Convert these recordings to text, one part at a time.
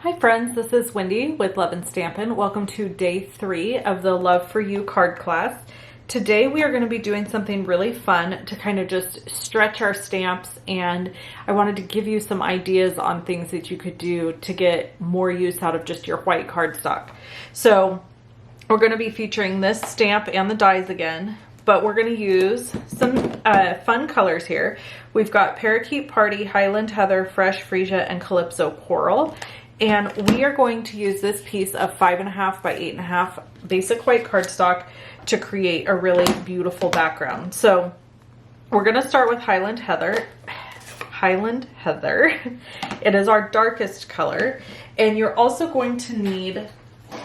Hi friends, this is Wendy with Love and Stampin'. Welcome to day 3 of the Love for You card class. Today we are going to be doing something really fun to kind of just stretch our stamps, and I wanted to give you some ideas on things that you could do to get more use out of just your white cardstock. So we're going to be featuring this stamp and the dies again, but we're going to use some fun colors here. We've got Parakeet Party, Highland Heather, Fresh Freesia, and Calypso Coral. And we are going to use this piece of 5.5 by 8.5 basic white cardstock to create a really beautiful background. So we're going to start with Highland Heather. It is our darkest color. And you're also going to need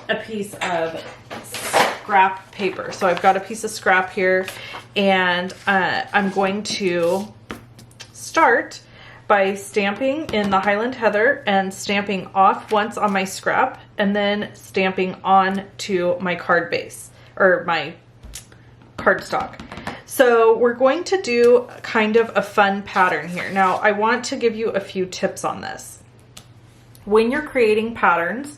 a piece of scrap paper. So I've got a piece of scrap here, and I'm going to start by stamping in the Highland Heather and stamping off once on my scrap, and then stamping on to my card base or my cardstock. So we're going to do kind of a fun pattern here. Now I want to give you a few tips on this. When you're creating patterns,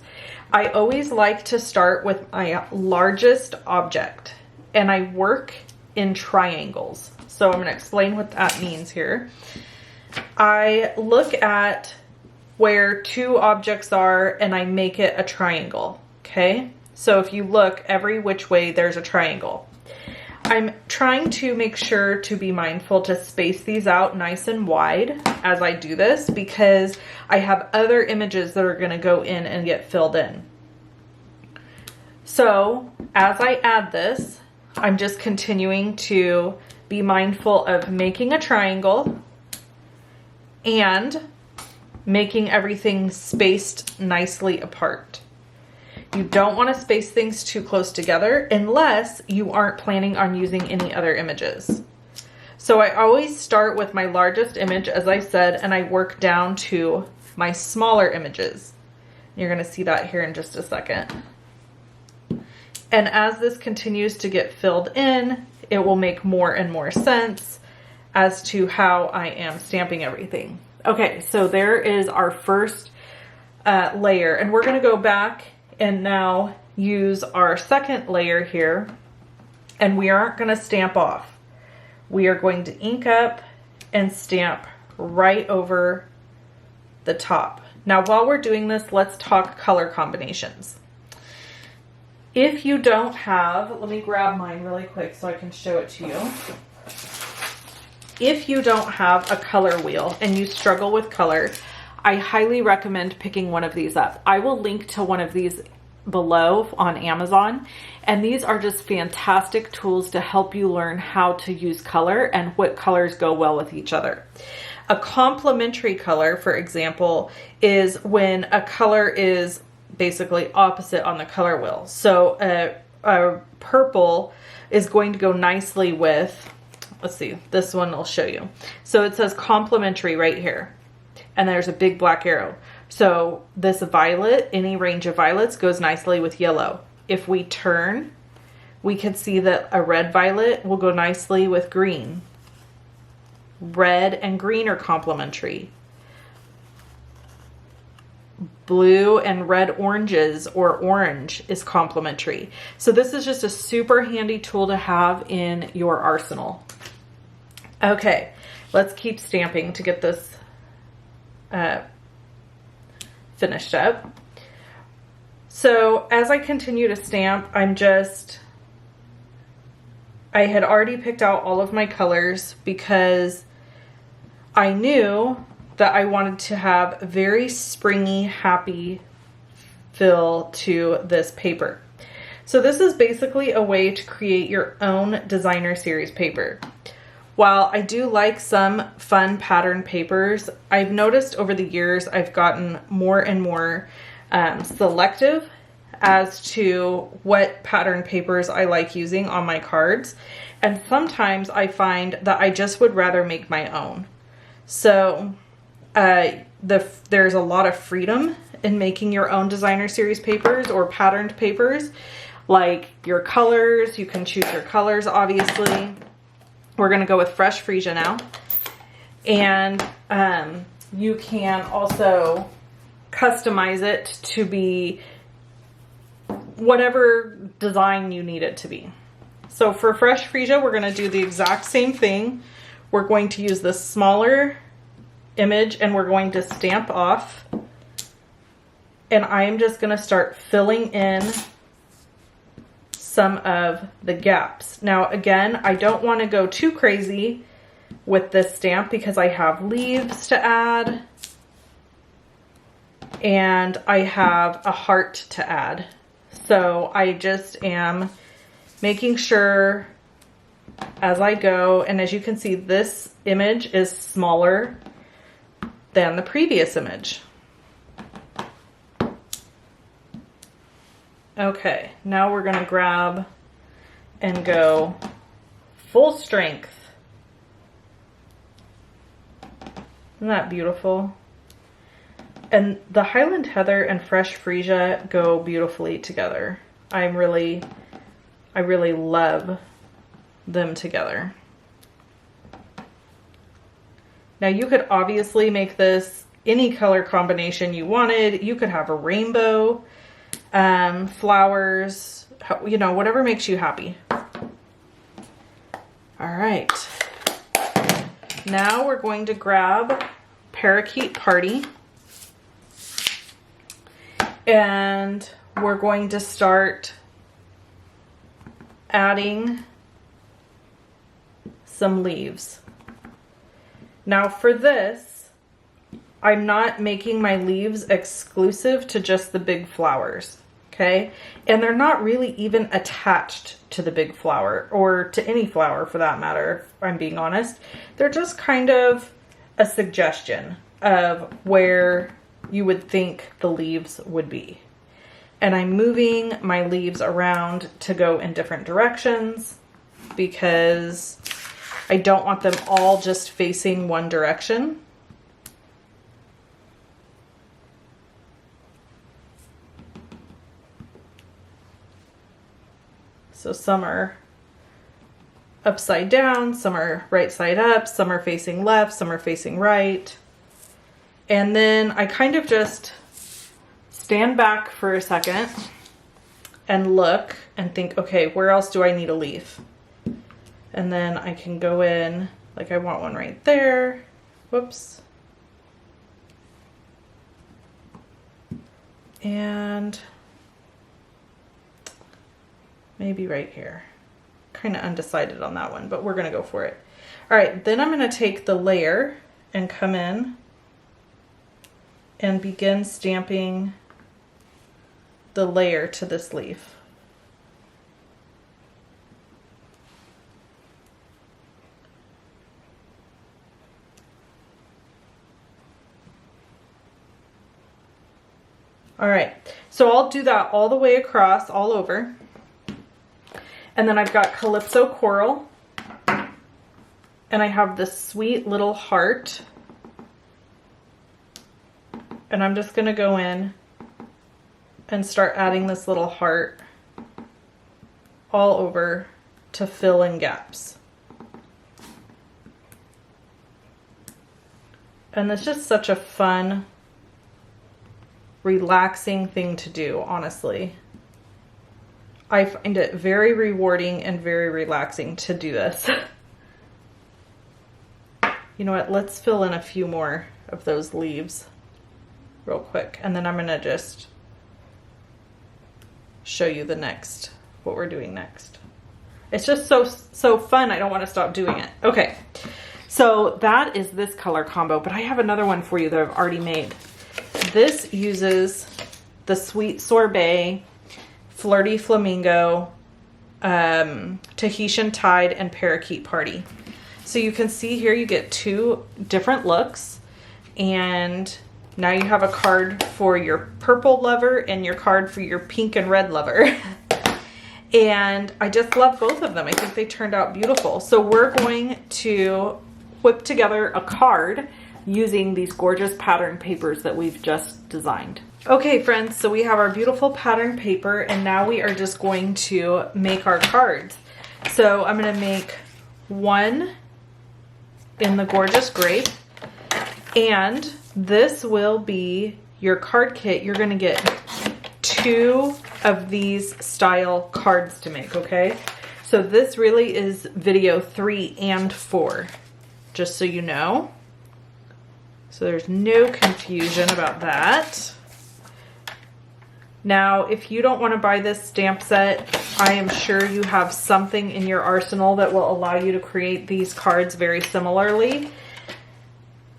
I always like to start with my largest object, and I work in triangles. So I'm going to explain what that means here. I look at where two objects are and I make it a triangle, okay? So if you look every which way, there's a triangle. I'm trying to make sure to be mindful to space these out nice and wide as I do this, because I have other images that are going to go in and get filled in. So as I add this, I'm just continuing to be mindful of making a triangle and making everything spaced nicely apart. You don't want to space things too close together unless you aren't planning on using any other images. So I always start with my largest image, as I said, and I work down to my smaller images. You're going to see that here in just a second. And as this continues to get filled in, it will make more and more sense as to how I am stamping everything. Okay, so there is our first layer, and we're going to go back and now use our second layer here, and we aren't going to stamp off. We are going to ink up and stamp right over the top. Now while we're doing this, let's talk color combinations. If you don't have, let me grab mine really quick so I can show it to you. If you don't have a color wheel and you struggle with color, I highly recommend picking one of these up. I will link to one of these below on Amazon, and these are just fantastic tools to help you learn how to use color and what colors go well with each other. A complementary color, for example, is when a color is basically opposite on the color wheel. So a purple is going to go nicely with, let's see, this one will show you. So it says complementary right here, and there's a big black arrow. So this violet, any range of violets, goes nicely with yellow. If we turn, we can see that a red violet will go nicely with green. Red and green are complementary. Blue and red oranges or orange is complementary. So this is just a super handy tool to have in your arsenal. Okay, let's keep stamping to get this finished up. So as I continue to stamp, I had already picked out all of my colors because I knew that I wanted to have a very springy, happy feel to this paper. So this is basically a way to create your own designer series paper. While I do like some fun pattern papers, I've noticed over the years I've gotten more and more selective as to what pattern papers I like using on my cards. And sometimes I find that I just would rather make my own. So there's a lot of freedom in making your own designer series papers or patterned papers. Like your colors, you can choose your colors, obviously. We're going to go with Fresh Freesia now. And you can also customize it to be whatever design you need it to be. So for Fresh Freesia, we're going to do the exact same thing. We're going to use the smaller image and we're going to stamp off. And I am just going to start filling in some of the gaps. Now again, I don't want to go too crazy with this stamp because I have leaves to add and I have a heart to add. So I just am making sure as I go, and as you can see, this image is smaller than the previous image. Okay, now we're gonna grab and go full strength. Isn't that beautiful? And the Highland Heather and Fresh Freesia go beautifully together. I really love them together. Now you could obviously make this any color combination you wanted. You could have a rainbow, flowers, you know, whatever makes you happy. All right. Now we're going to grab Parakeet Party and we're going to start adding some leaves. Now for this, I'm not making my leaves exclusive to just the big flowers, okay? And they're not really even attached to the big flower or to any flower for that matter, if I'm being honest. They're just kind of a suggestion of where you would think the leaves would be. And I'm moving my leaves around to go in different directions because I don't want them all just facing one direction. So some are upside down, some are right side up, some are facing left, some are facing right. And then I kind of just stand back for a second and look and think, okay, where else do I need a leaf? And then I can go in, like I want one right there. Whoops. And maybe right here. Kind of undecided on that one, but we're gonna go for it. All right, then I'm gonna take the layer and come in and begin stamping the layer to this leaf. All right, so I'll do that all the way across, all over. And then I've got Calypso Coral. And I have this sweet little heart. And I'm just gonna go in and start adding this little heart all over to fill in gaps. And it's just such a fun, relaxing thing to do, honestly. I find it very rewarding and very relaxing to do this. You know what, let's fill in a few more of those leaves real quick, and then I'm gonna just show you the next, what we're doing next. It's just so fun, I don't want to stop doing it. Okay, so that is this color combo, but I have another one for you that I've already made. This uses the Sweet Sorbet, Flirty Flamingo, Tahitian Tide, and Parakeet Party. So you can see here you get two different looks, and now you have a card for your purple lover and your card for your pink and red lover. And I just love both of them. I think they turned out beautiful. So we're going to whip together a card using these gorgeous pattern papers that we've just designed. Okay friends, so we have our beautiful pattern paper and now we are just going to make our cards. So I'm gonna make one in the gorgeous grape, and this will be your card kit, you're gonna get 2 of these style cards to make, okay? So this really is video 3 and 4, just so you know. So there's no confusion about that. Now, if you don't want to buy this stamp set, I am sure you have something in your arsenal that will allow you to create these cards very similarly.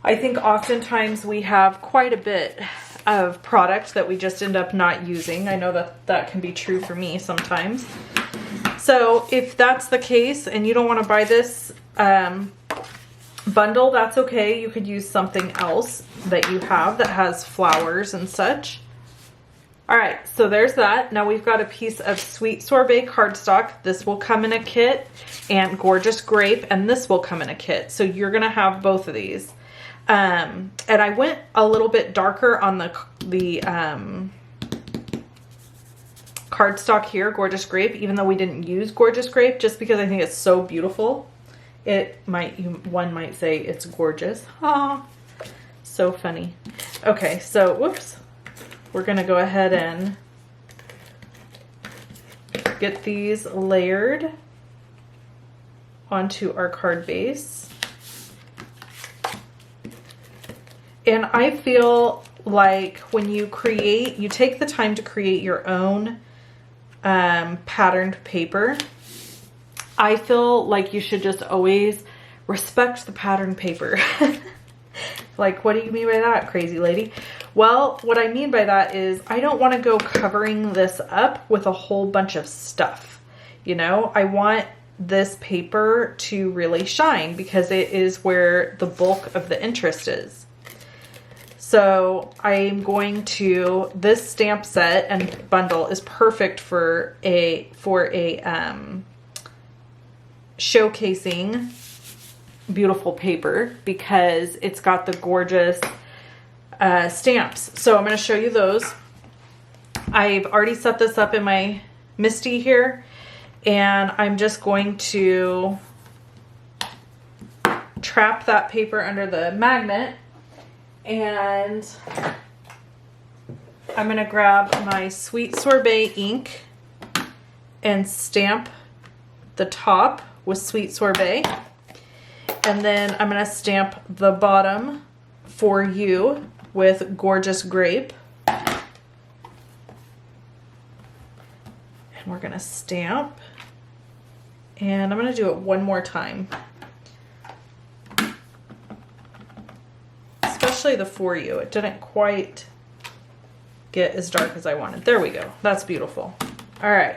I think oftentimes we have quite a bit of product that we just end up not using. I know that that can be true for me sometimes. So if that's the case and you don't want to buy this bundle, that's okay. You could use something else that you have that has flowers and such. All right, so there's that. Now we've got a piece of Sweet Sorbet cardstock. This will come in a kit, and Gorgeous Grape, and this will come in a kit. So you're gonna have both of these. And I went a little bit darker on the cardstock here, Gorgeous Grape, even though we didn't use Gorgeous Grape, just because I think it's so beautiful. One might say it's gorgeous. Ah, so funny. Okay, so whoops. We're gonna go ahead and get these layered onto our card base. And I feel like when you create, you take the time to create your own patterned paper. I feel like you should just always respect the patterned paper. Like, what do you mean by that, crazy lady? Well, what I mean by that is I don't want to go covering this up with a whole bunch of stuff. You know, I want this paper to really shine because it is where the bulk of the interest is. So I'm going to, this stamp set and bundle is perfect for a showcasing beautiful paper because it's got the gorgeous stamps. So I'm going to show you those. I've already set this up in my Misty here, and I'm just going to trap that paper under the magnet, and I'm going to grab my Sweet Sorbet ink and stamp the top with Sweet Sorbet. And then I'm going to stamp the bottom for you with Gorgeous Grape. And we're going to stamp. And I'm going to do it one more time. Especially the for you. It didn't quite get as dark as I wanted. There we go. That's beautiful. All right.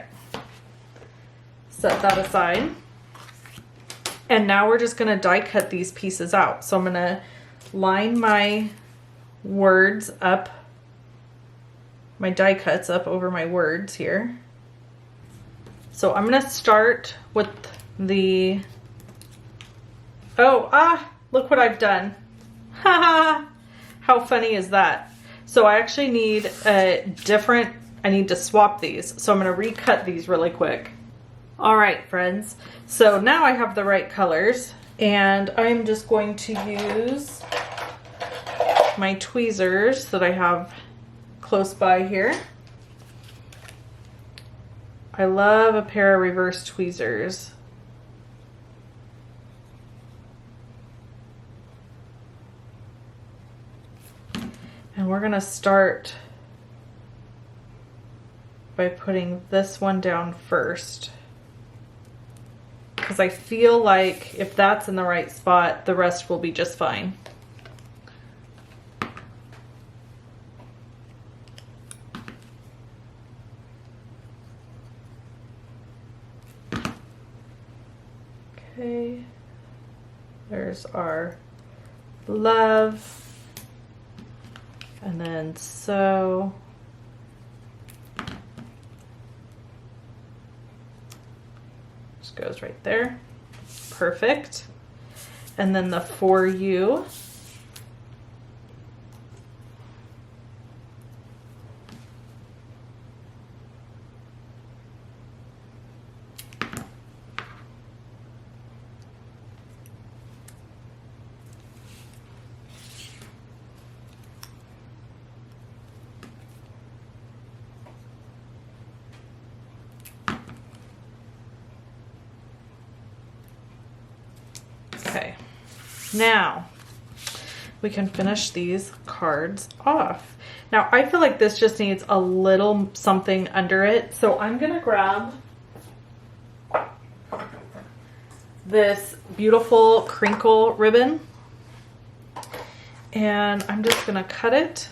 Set that aside. And now we're just going to die cut these pieces out. So I'm going to line my words up, my die cuts up over my words here. So I'm going to start with the, look what I've done. Haha, how funny is that? So I actually need I need to swap these. So I'm going to recut these really quick. All right, friends. So now I have the right colors, and I'm just going to use my tweezers that I have close by here. I love a pair of reverse tweezers. And we're gonna start by putting this one down first, because I feel like if that's in the right spot, the rest will be just fine. Okay, there's our love, and then so. Goes right there. Perfect. And then the for you. Okay, now we can finish these cards off. Now I feel like this just needs a little something under it, so I'm gonna grab this beautiful crinkle ribbon and I'm just gonna cut it,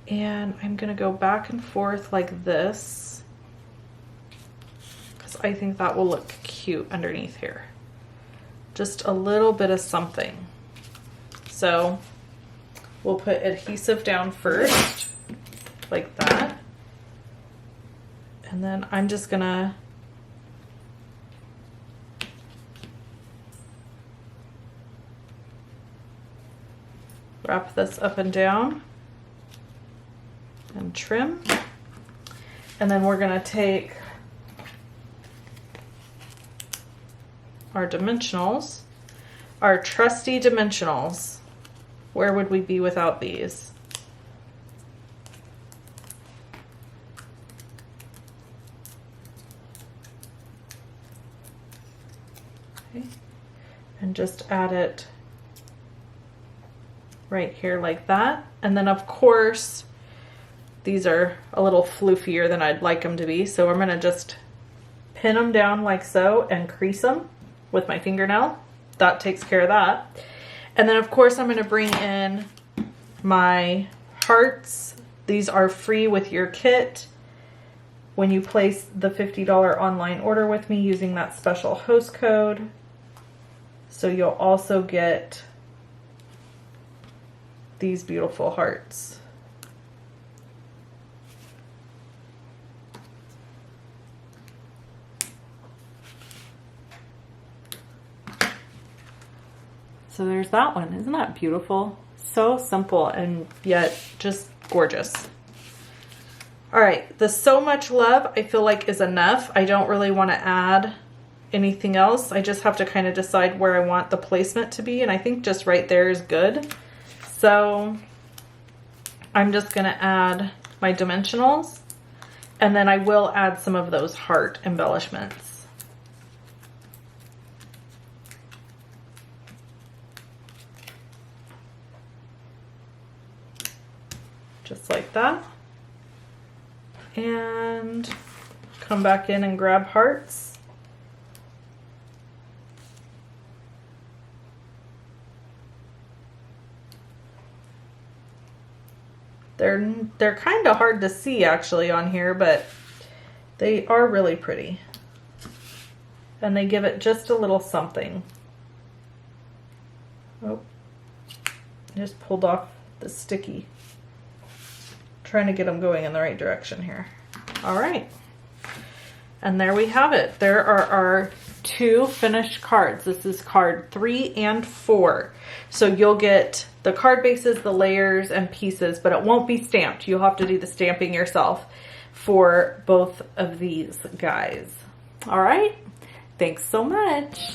and I'm gonna go back and forth like this because I think that will look cute underneath here. Just a little bit of something. So we'll put adhesive down first, like that. And then I'm just gonna wrap this up and down and trim. And then we're gonna take our dimensionals, our trusty dimensionals. Where would we be without these? Okay. And just add it right here like that. And then of course, these are a little floofier than I'd like them to be. So I'm gonna just pin them down like so and crease them with my fingernail. That takes care of that. And then of course I'm gonna bring in my hearts. These are free with your kit when you place the $50 online order with me using that special host code. So you'll also get these beautiful hearts. So there's that one. Isn't that beautiful? So simple and yet just gorgeous. All right, the So Much Love I feel like is enough. I don't really want to add anything else. I just have to kind of decide where I want the placement to be, and I think just right there is good. So I'm just gonna add my dimensionals, and then I will add some of those heart embellishments. Just like that. And come back in and grab hearts. They're kind of hard to see actually on here, but they are really pretty. And they give it just a little something. Oh, I just pulled off the sticky. Trying to get them going in the right direction here. All right. And there we have it. There are our 2 finished cards. This is card 3 and 4. So you'll get the card bases, the layers, and pieces, but it won't be stamped. You'll have to do the stamping yourself for both of these guys. All right. Thanks so much.